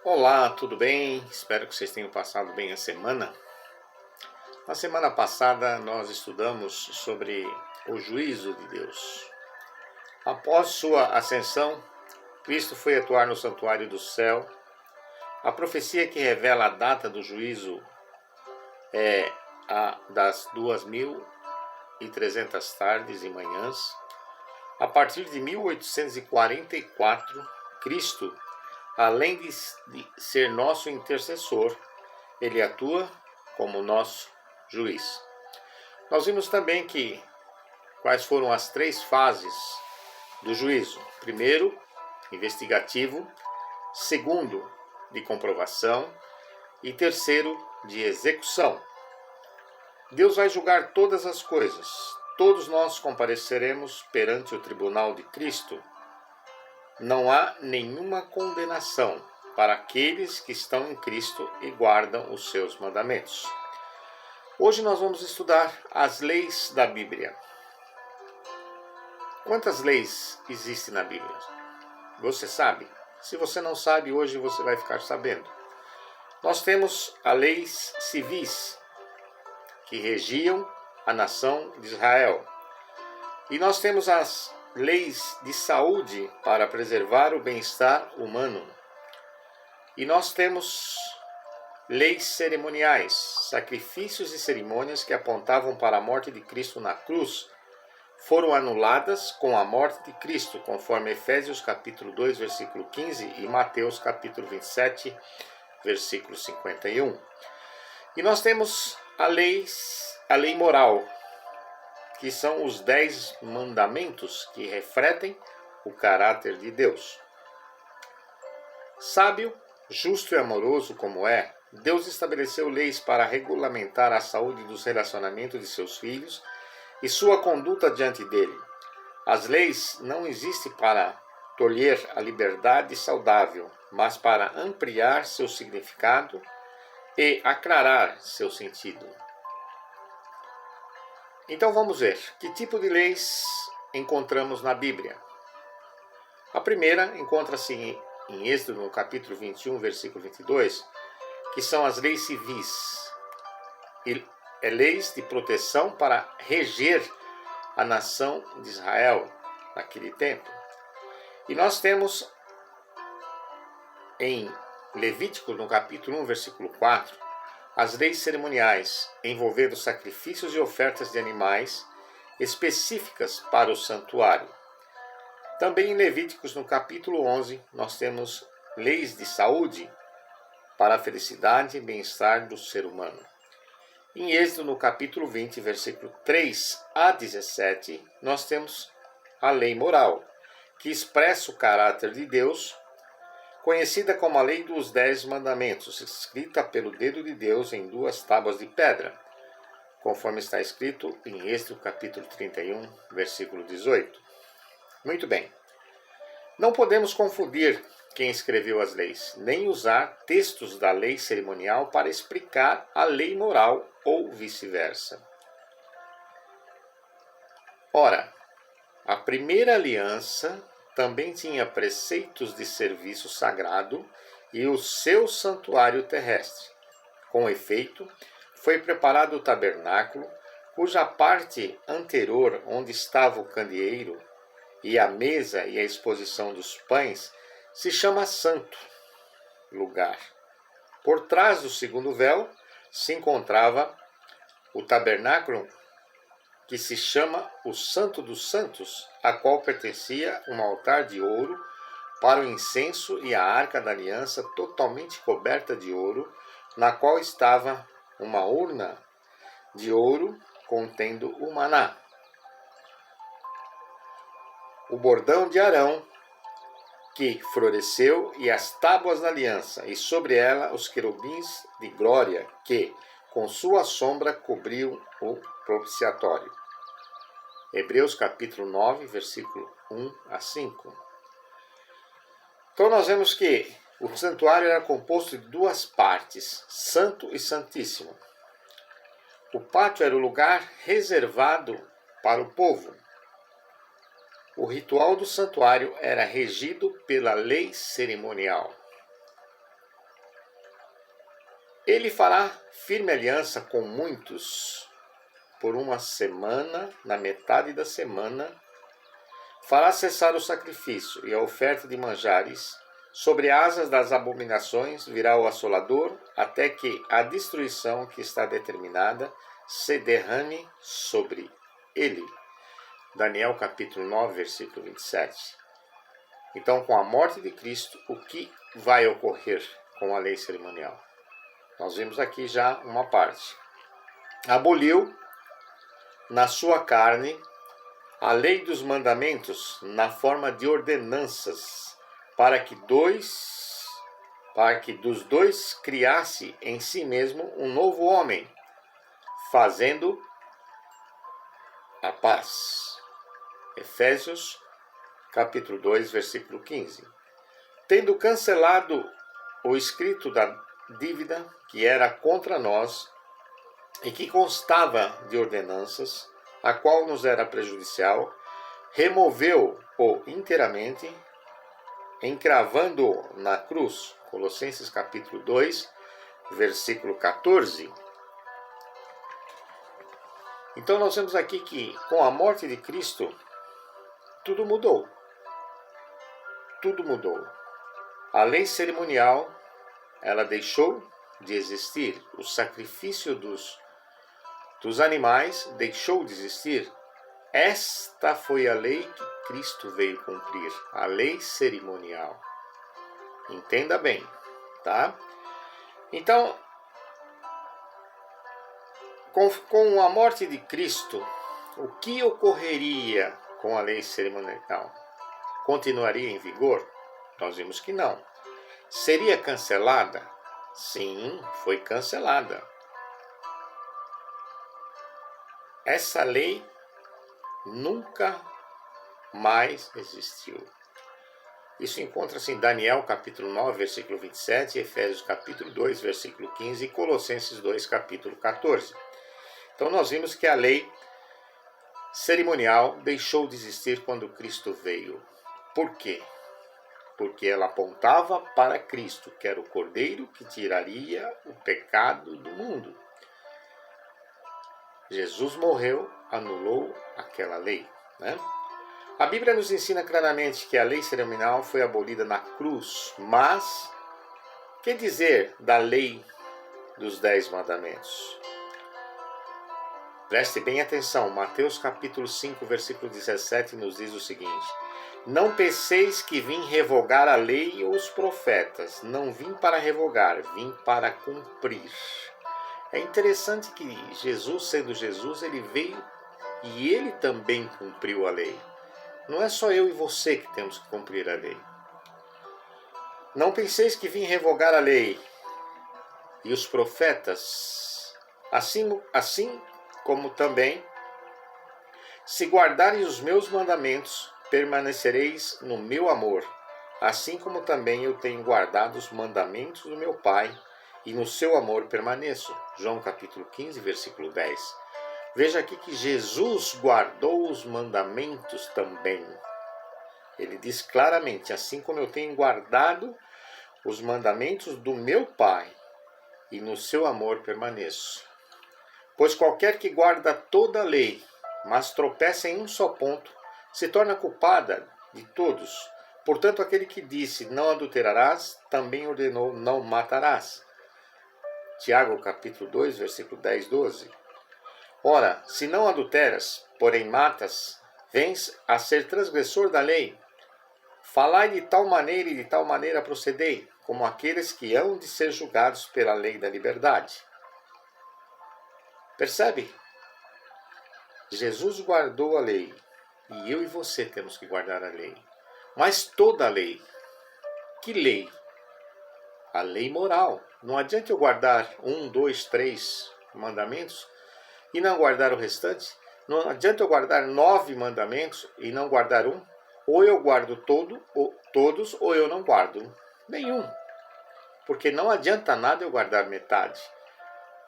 Olá, tudo bem? Espero que vocês tenham passado bem a semana. Na semana passada nós estudamos sobre o juízo de Deus. Após sua ascensão, Cristo foi atuar no santuário do céu. A profecia que revela a data do juízo é a das 2300 tardes e manhãs. A partir de 1844, Cristo, além de ser nosso intercessor, ele atua como nosso juiz. Nós vimos também quais foram as 3 fases do juízo. Primeiro, investigativo. Segundo, de comprovação. E terceiro, de execução. Deus vai julgar todas as coisas. Todos nós compareceremos perante o tribunal de Cristo. Não há nenhuma condenação para aqueles que estão em Cristo e guardam os seus mandamentos. Hoje nós vamos estudar as leis da Bíblia. Quantas leis existem na Bíblia? Você sabe? Se você não sabe, hoje você vai ficar sabendo. Nós temos as leis civis, que regiam a nação de Israel. E nós temos as leis de saúde para preservar o bem-estar humano. E nós temos leis cerimoniais, sacrifícios e cerimônias que apontavam para a morte de Cristo na cruz, foram anuladas com a morte de Cristo, conforme Efésios capítulo 2, versículo 15 e Mateus capítulo 27, versículo 51. E nós temos a lei moral, que são os 10 mandamentos que refletem o caráter de Deus. Sábio, justo e amoroso como é, Deus estabeleceu leis para regulamentar a saúde dos relacionamentos de seus filhos e sua conduta diante dele. As leis não existem para tolher a liberdade saudável, mas para ampliar seu significado e aclarar seu sentido. Então vamos ver que tipo de leis encontramos na Bíblia. A primeira encontra-se em Êxodo, no capítulo 21, versículo 22, que são as leis civis. Leis de proteção para reger a nação de Israel naquele tempo. E nós temos em Levítico, no capítulo 1, versículo 4, as leis cerimoniais, envolvendo sacrifícios e ofertas de animais específicas para o santuário. Também em Levíticos, no capítulo 11, nós temos leis de saúde para a felicidade e bem-estar do ser humano. Em Êxodo, no capítulo 20, versículo 3 a 17, nós temos a lei moral, que expressa o caráter de Deus, conhecida como a lei dos 10 mandamentos, escrita pelo dedo de Deus em 2 tábuas de pedra, conforme está escrito em Êxodo capítulo 31, versículo 18. Muito bem. Não podemos confundir quem escreveu as leis, nem usar textos da lei cerimonial para explicar a lei moral ou vice-versa. Ora, a primeira aliança também tinha preceitos de serviço sagrado e o seu santuário terrestre. Com efeito, foi preparado o tabernáculo, cuja parte anterior, onde estava o candeeiro, e a mesa e a exposição dos pães, se chama santo lugar. Por trás do segundo véu se encontrava o tabernáculo, que se chama o Santo dos Santos, a qual pertencia um altar de ouro para o incenso e a arca da aliança totalmente coberta de ouro, na qual estava uma urna de ouro contendo o maná. O bordão de Arão, que floresceu, e as tábuas da aliança, e sobre ela os querubins de glória, que, com sua sombra, cobriam o propiciatório. Hebreus capítulo 9, versículo 1 a 5. Então nós vemos que o santuário era composto de 2 partes, santo e santíssimo. O pátio era o lugar reservado para o povo. O ritual do santuário era regido pela lei cerimonial. Ele fará firme aliança com muitos por uma semana, na metade da semana, fará cessar o sacrifício e a oferta de manjares. Sobre asas das abominações virá o assolador, até que a destruição que está determinada se derrame sobre ele. Daniel capítulo 9, versículo 27. Então, com a morte de Cristo, o que vai ocorrer com a lei cerimonial? Nós vimos aqui já uma parte. Aboliu na sua carne a lei dos mandamentos na forma de ordenanças, para que dos dois criasse em si mesmo um novo homem, fazendo a paz. Efésios capítulo 2, versículo 15. Tendo cancelado o escrito da dívida que era contra nós e que constava de ordenanças, a qual nos era prejudicial, removeu-o inteiramente, encravando-o na cruz. Colossenses capítulo 2, versículo 14. Então nós vemos aqui que com a morte de Cristo, tudo mudou. Tudo mudou. A lei cerimonial, ela deixou de existir. O sacrifício dos animais deixou de existir. Esta foi a lei que Cristo veio cumprir, a lei cerimonial. Entenda bem, tá? Então, com a morte de Cristo, o que ocorreria com a lei cerimonial? Continuaria em vigor? Nós vimos que não. Seria cancelada? Sim, foi cancelada. Essa lei nunca mais existiu. Isso encontra-se em Daniel capítulo 9, versículo 27, Efésios capítulo 2, versículo 15 e Colossenses 2, capítulo 14. Então nós vimos que a lei cerimonial deixou de existir quando Cristo veio. Por quê? Porque ela apontava para Cristo, que era o Cordeiro que tiraria o pecado do mundo. Jesus morreu, anulou aquela lei, né? A Bíblia nos ensina claramente que a lei cerimonial foi abolida na cruz, mas que dizer da lei dos 10 mandamentos? Preste bem atenção, Mateus capítulo 5, versículo 17 nos diz o seguinte: não penseis que vim revogar a lei e os profetas, não vim para revogar, vim para cumprir. É interessante que Jesus, sendo Jesus, ele veio e ele também cumpriu a lei. Não é só eu e você que temos que cumprir a lei. Não penseis que vim revogar a lei e os profetas, assim como também, se guardarem os meus mandamentos, permanecereis no meu amor, assim como também eu tenho guardado os mandamentos do meu Pai, e no seu amor permaneço. João capítulo 15, versículo 10. Veja aqui que Jesus guardou os mandamentos também. Ele diz claramente, assim como eu tenho guardado os mandamentos do meu Pai, e no seu amor permaneço. Pois qualquer que guarda toda a lei, mas tropeça em um só ponto, se torna culpada de todos. Portanto, aquele que disse, não adulterarás, também ordenou, não matarás. Tiago capítulo 2, versículo 10, 12. Ora, se não adulteras, porém matas, vens a ser transgressor da lei. Falai de tal maneira e de tal maneira procedei, como aqueles que hão de ser julgados pela lei da liberdade. Percebe? Jesus guardou a lei, e eu e você temos que guardar a lei. Mas toda a lei. Que lei? A lei moral. Não adianta eu guardar 1, 2, 3 mandamentos e não guardar o restante. Não adianta eu guardar 9 mandamentos e não guardar um. Ou eu guardo todos, ou eu não guardo nenhum. Porque não adianta nada eu guardar metade.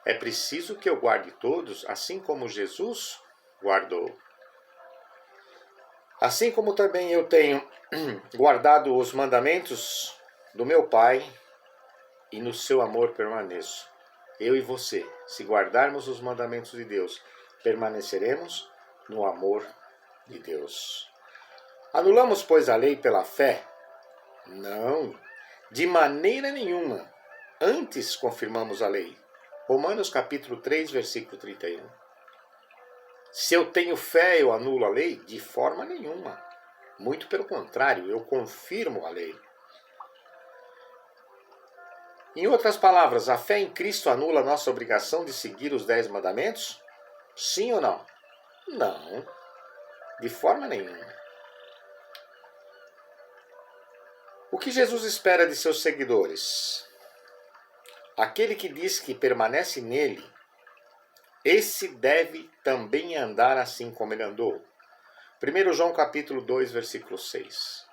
É preciso que eu guarde todos, assim como Jesus guardou. Assim como também eu tenho guardado os mandamentos do meu Pai, e no seu amor permaneço. eu e você, se guardarmos os mandamentos de Deus, permaneceremos no amor de Deus. Anulamos, pois, a lei pela fé? Não, de maneira nenhuma. Antes confirmamos a lei. Romanos capítulo 3, versículo 31. Se eu tenho fé, eu anulo a lei? De forma nenhuma. Muito pelo contrário, eu confirmo a lei. Em outras palavras, a fé em Cristo anula a nossa obrigação de seguir os 10 mandamentos? Sim ou não? Não, de forma nenhuma. O que Jesus espera de seus seguidores? Aquele que diz que permanece nele, esse deve também andar assim como ele andou. 1 João capítulo 2, versículo 6.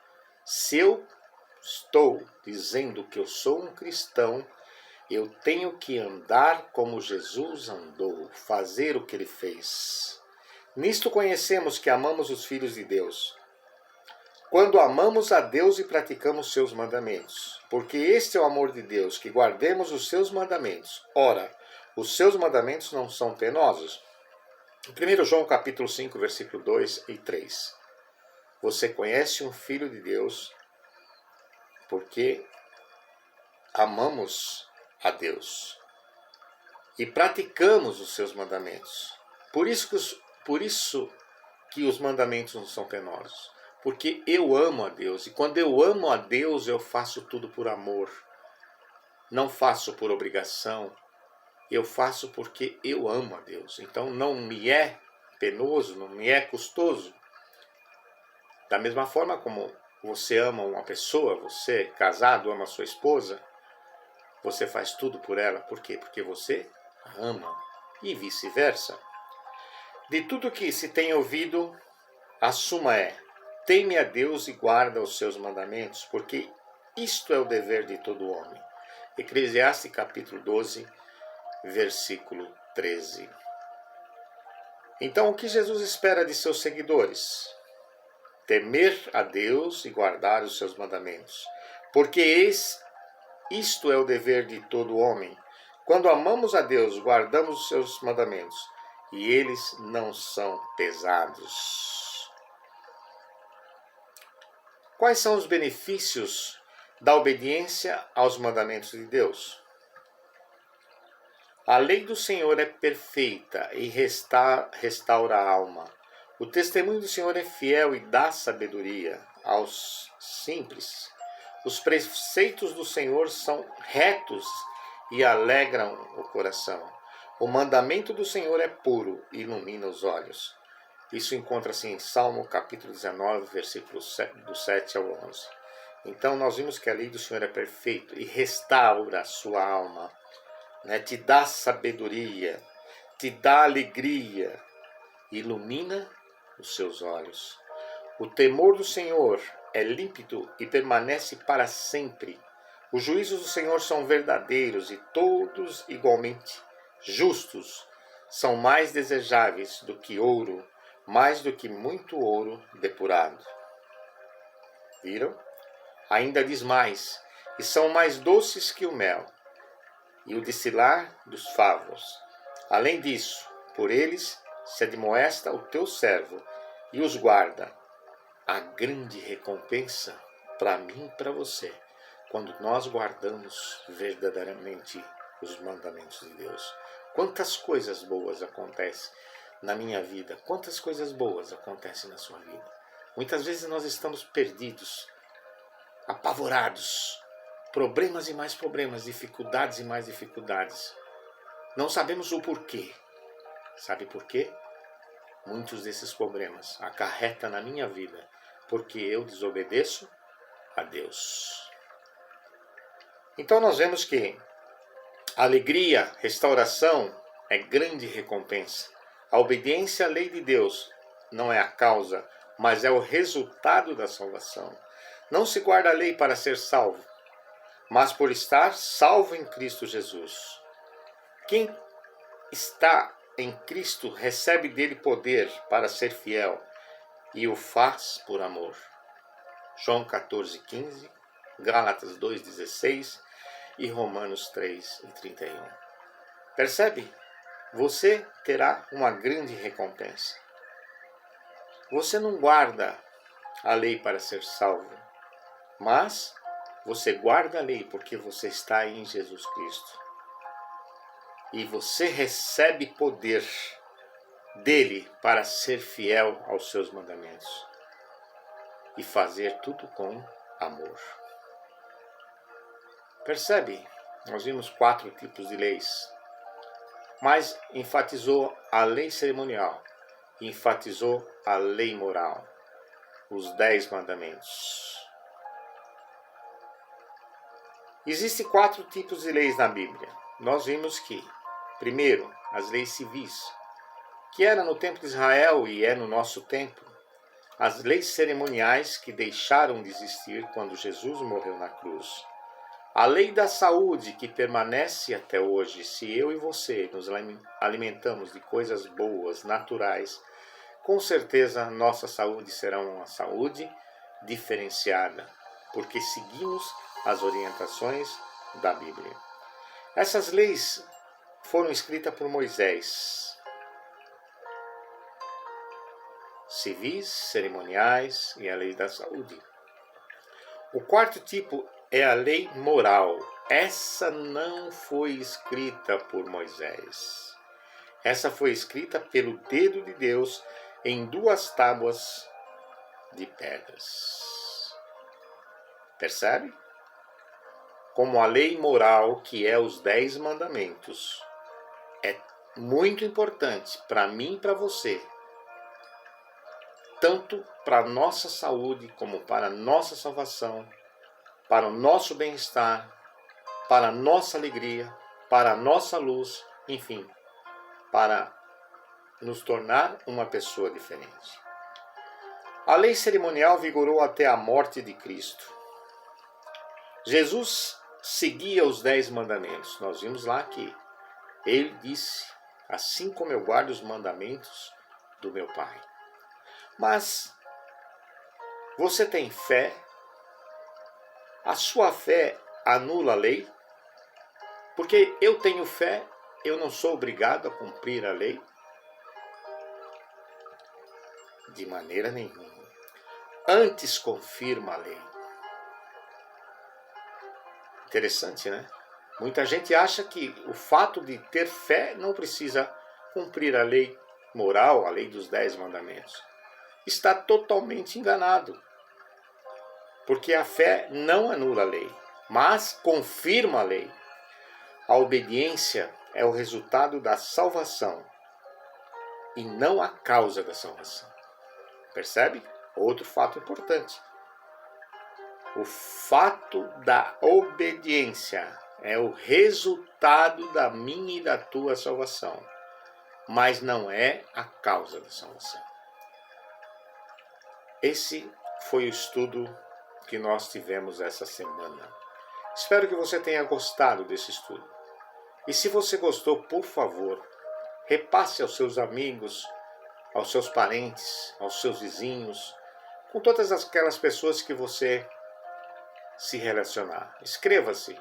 Se eu estou dizendo que eu sou um cristão, eu tenho que andar como Jesus andou, fazer o que ele fez. Nisto conhecemos que amamos os filhos de Deus, quando amamos a Deus e praticamos seus mandamentos. Porque este é o amor de Deus, que guardemos os seus mandamentos. Ora, os seus mandamentos não são penosos. 1 João capítulo 5, versículo 2 e 3. Você conhece um filho de Deus porque amamos a Deus e praticamos os seus mandamentos. Por isso que os mandamentos não são penosos. Porque eu amo a Deus. E quando eu amo a Deus, eu faço tudo por amor. Não faço por obrigação. Eu faço porque eu amo a Deus. Então não me é penoso, não me é custoso. Da mesma forma como você ama uma pessoa, você casado ama a sua esposa, você faz tudo por ela. Por quê? Porque você ama. E vice-versa. De tudo que se tem ouvido, a suma é: teme a Deus e guarda os seus mandamentos, porque isto é o dever de todo homem. Eclesiastes capítulo 12, versículo 13. Então, o que Jesus espera de seus seguidores? Temer a Deus e guardar os seus mandamentos, porque isto é o dever de todo homem. Quando amamos a Deus, guardamos os seus mandamentos, e eles não são pesados. Quais são os benefícios da obediência aos mandamentos de Deus? A lei do Senhor é perfeita e restaura a alma. O testemunho do Senhor é fiel e dá sabedoria aos simples. Os preceitos do Senhor são retos e alegram o coração. O mandamento do Senhor é puro e ilumina os olhos. Isso encontra-se em Salmo capítulo 19, versículos do 7 ao 11. Então nós vimos que a lei do Senhor é perfeita e restaura a sua alma, né? Te dá sabedoria, te dá alegria, ilumina os seus olhos. O temor do Senhor é límpido e permanece para sempre. Os juízos do Senhor são verdadeiros e todos igualmente justos. São mais desejáveis do que ouro, mais do que muito ouro depurado. Viram? Ainda diz mais: e são mais doces que o mel e o destilar dos favos. Além disso, por eles se admoesta o teu servo e os guarda. A grande recompensa para mim e para você, quando nós guardamos verdadeiramente os mandamentos de Deus. Quantas coisas boas acontecem na minha vida, quantas coisas boas acontecem na sua vida. Muitas vezes nós estamos perdidos, apavorados, problemas e mais problemas, dificuldades e mais dificuldades. Não sabemos o porquê. Sabe por quê? Muitos desses problemas acarretam na minha vida porque eu desobedeço a Deus. Então nós vemos que alegria, restauração é grande recompensa. A obediência à lei de Deus não é a causa, mas é o resultado da salvação. Não se guarda a lei para ser salvo, mas por estar salvo em Cristo Jesus. Quem está em Cristo recebe dele poder para ser fiel e o faz por amor. João 14:15, Gálatas 2:16 e Romanos 3:31. Percebe? Você terá uma grande recompensa. Você não guarda a lei para ser salvo, mas você guarda a lei porque você está em Jesus Cristo. E você recebe poder dele para ser fiel aos seus mandamentos e fazer tudo com amor. Percebe? Nós vimos 4 tipos de leis, mas enfatizou a lei cerimonial, enfatizou a lei moral, os 10 mandamentos. Existem 4 tipos de leis na Bíblia. Nós vimos que, primeiro, as leis civis, que era no tempo de Israel e é no nosso tempo. As leis cerimoniais que deixaram de existir quando Jesus morreu na cruz. A lei da saúde que permanece até hoje. Se eu e você nos alimentamos de coisas boas, naturais, com certeza nossa saúde será uma saúde diferenciada, porque seguimos as orientações da Bíblia. Essas leis foram escritas por Moisés. Civis, cerimoniais e a lei da saúde. O 4º tipo é a lei moral. Essa não foi escrita por Moisés. Essa foi escrita pelo dedo de Deus em 2 tábuas de pedras. Percebe? Como a lei moral, que é os 10 mandamentos, é muito importante para mim e para você, tanto para a nossa saúde, como para a nossa salvação, para o nosso bem-estar, para a nossa alegria, para a nossa luz, enfim, para nos tornar uma pessoa diferente. A lei cerimonial vigorou até a morte de Cristo. Jesus seguia os 10 mandamentos. Nós vimos lá que ele disse: assim como eu guardo os mandamentos do meu Pai. Mas você tem fé? A sua fé anula a lei? Porque eu tenho fé, eu não sou obrigado a cumprir a lei? De maneira nenhuma. Antes confirma a lei. Interessante, né? Muita gente acha que o fato de ter fé não precisa cumprir a lei moral, a lei dos 10 mandamentos. Está totalmente enganado. Porque a fé não anula a lei, mas confirma a lei. A obediência é o resultado da salvação e não a causa da salvação. Percebe? Outro fato importante. O fato da obediência é o resultado da minha e da tua salvação, mas não é a causa da salvação. Esse foi o estudo que nós tivemos essa semana. Espero que você tenha gostado desse estudo. E se você gostou, por favor, repasse aos seus amigos, aos seus parentes, aos seus vizinhos, com todas aquelas pessoas que você se relacionar. Inscreva-se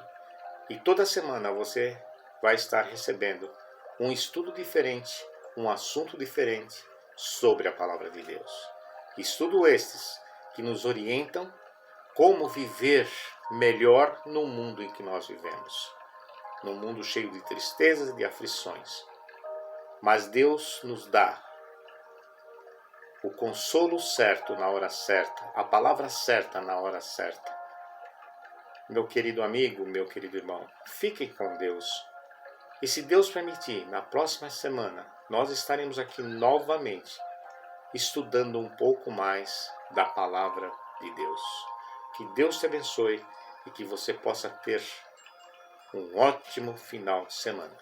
e toda semana você vai estar recebendo um estudo diferente, um assunto diferente sobre a Palavra de Deus. Estudos estes que nos orientam como viver melhor no mundo em que nós vivemos. Num mundo cheio de tristezas e de aflições. Mas Deus nos dá o consolo certo na hora certa, a palavra certa na hora certa. Meu querido amigo, meu querido irmão, fiquem com Deus. E se Deus permitir, na próxima semana, nós estaremos aqui novamente, estudando um pouco mais da palavra de Deus. Que Deus te abençoe e que você possa ter um ótimo final de semana.